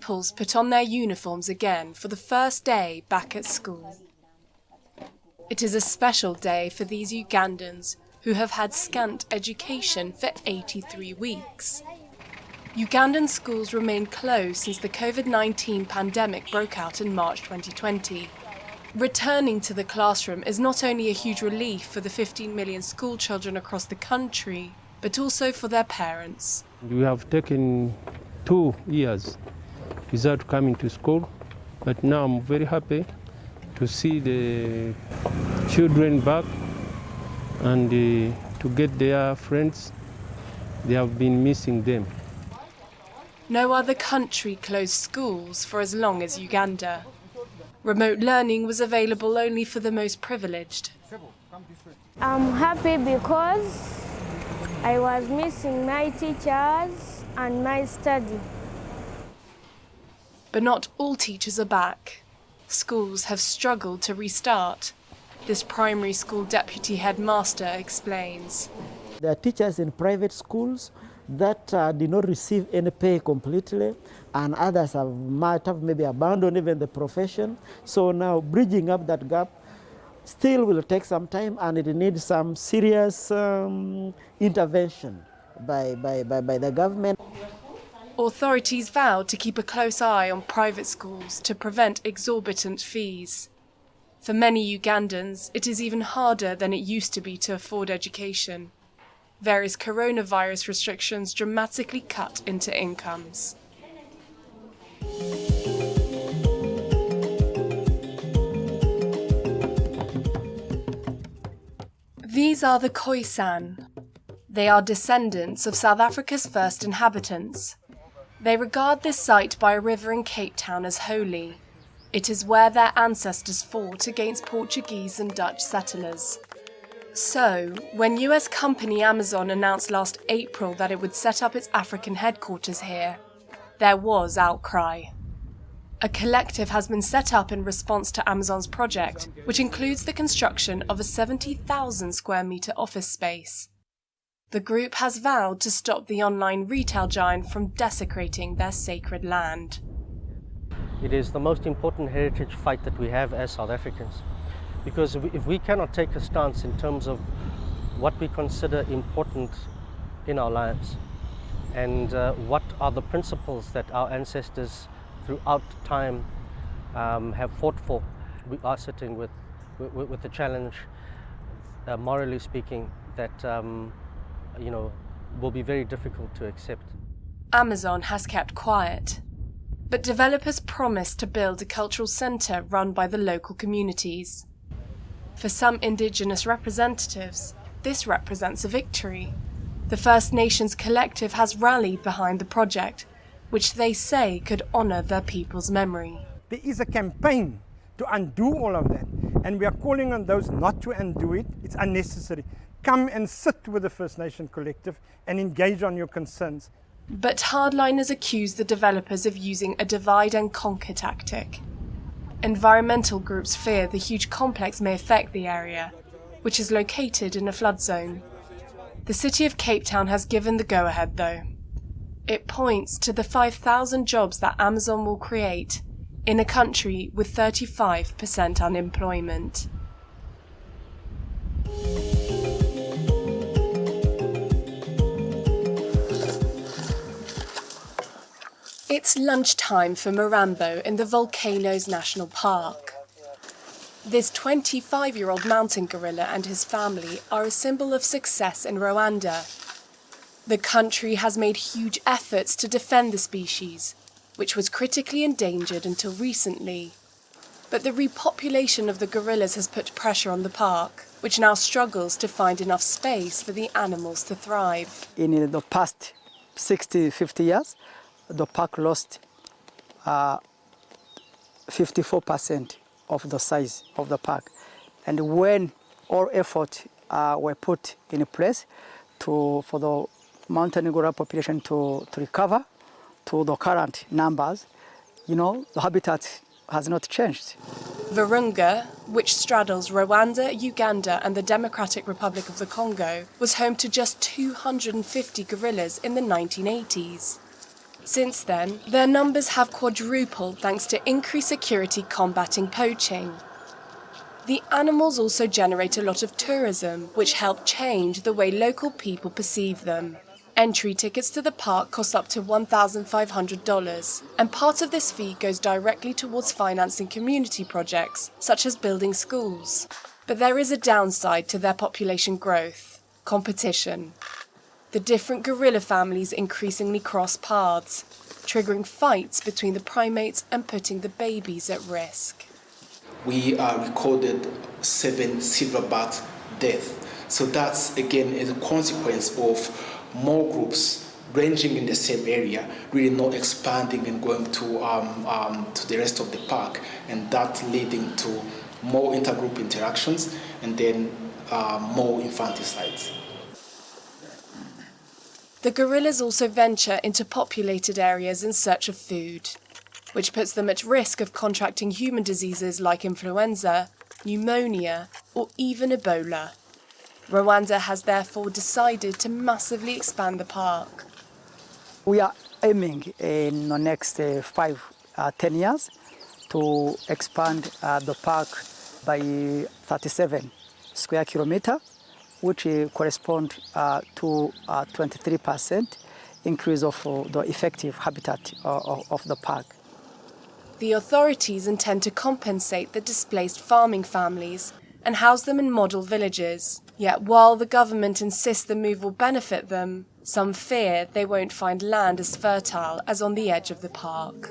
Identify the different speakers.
Speaker 1: Pupils put on their uniforms again for the first day back at school. It is a special day for these Ugandans who have had scant education for 83 weeks. Ugandan schools remain closed since the COVID-19 pandemic broke out in March 2020. Returning to the classroom is not only a huge relief for the 15 million school children across the country, but also for their parents.
Speaker 2: We have taken 2 years without coming to school, but now I'm very happy to see the children back and to get their friends. They have been missing them.
Speaker 1: No other country closed schools for as long as Uganda. Remote learning was available only for the most privileged.
Speaker 3: I'm happy because I was missing my teachers and my study.
Speaker 1: But not all teachers are back. Schools have struggled to restart. This primary school deputy headmaster explains.
Speaker 4: There are teachers in private schools that did not receive any pay completely, and others might have maybe abandoned even the profession. So now bridging up that gap still will take some time, and it needs some serious intervention by the government.
Speaker 1: Authorities vowed to keep a close eye on private schools to prevent exorbitant fees. For many Ugandans, it is even harder than it used to be to afford education. Various coronavirus restrictions dramatically cut into incomes. These are the Khoisan. They are descendants of South Africa's first inhabitants. They regard this site by a river in Cape Town as holy. It is where their ancestors fought against Portuguese and Dutch settlers. So, when US company Amazon announced last April that it would set up its African headquarters here, there was outcry. A collective has been set up in response to Amazon's project, which includes the construction of a 70,000 square metre office space. The group has vowed to stop the online retail giant from desecrating their sacred land.
Speaker 5: It is the most important heritage fight that we have as South Africans. Because if we cannot take a stance in terms of what we consider important in our lives and what are the principles that our ancestors throughout time have fought for, we are sitting with the challenge, morally speaking, that will be very difficult to accept.
Speaker 1: Amazon has kept quiet, but developers promised to build a cultural centre run by the local communities. For some Indigenous representatives, this represents a victory. The First Nations collective has rallied behind the project, which they say could honour their people's memory.
Speaker 6: There is a campaign to undo all of that, and we are calling on those not to undo it. It's unnecessary. Come and sit with the First Nation collective and engage on your concerns.
Speaker 1: But hardliners accuse the developers of using a divide and conquer tactic. Environmental groups fear the huge complex may affect the area, which is located in a flood zone. The city of Cape Town has given the go-ahead though. It points to the 5,000 jobs that Amazon will create in a country with 35% unemployment. It's lunchtime for Mirambo in the Volcanoes National Park. This 25-year-old mountain gorilla and his family are a symbol of success in Rwanda. The country has made huge efforts to defend the species, which was critically endangered until recently. But the repopulation of the gorillas has put pressure on the park, which now struggles to find enough space for the animals to thrive.
Speaker 7: In the past 50 years, the park lost 54% of the size of the park. And when all efforts were put in place for the mountain gorilla population to recover to the current numbers, the habitat has not changed.
Speaker 1: Virunga, which straddles Rwanda, Uganda and the Democratic Republic of the Congo, was home to just 250 gorillas in the 1980s. Since then, their numbers have quadrupled thanks to increased security combating poaching. The animals also generate a lot of tourism, which help change the way local people perceive them. Entry tickets to the park cost up to $1,500, and part of this fee goes directly towards financing community projects, such as building schools. But there is a downside to their population growth: competition. The different gorilla families increasingly cross paths, triggering fights between the primates and putting the babies at risk.
Speaker 8: We recorded 7 silverback deaths. So that's, again, a consequence of more groups ranging in the same area, really not expanding and going to the rest of the park, and that leading to more intergroup interactions and then more infanticides.
Speaker 1: The gorillas also venture into populated areas in search of food, which puts them at risk of contracting human diseases like influenza, pneumonia, or even Ebola. Rwanda has therefore decided to massively expand the park.
Speaker 7: We are aiming in the next 10 years to expand the park by 37 square kilometers, which correspond to 23% increase of the effective habitat of the park.
Speaker 1: The authorities intend to compensate the displaced farming families and house them in model villages. Yet while the government insists the move will benefit them, some fear they won't find land as fertile as on the edge of the park.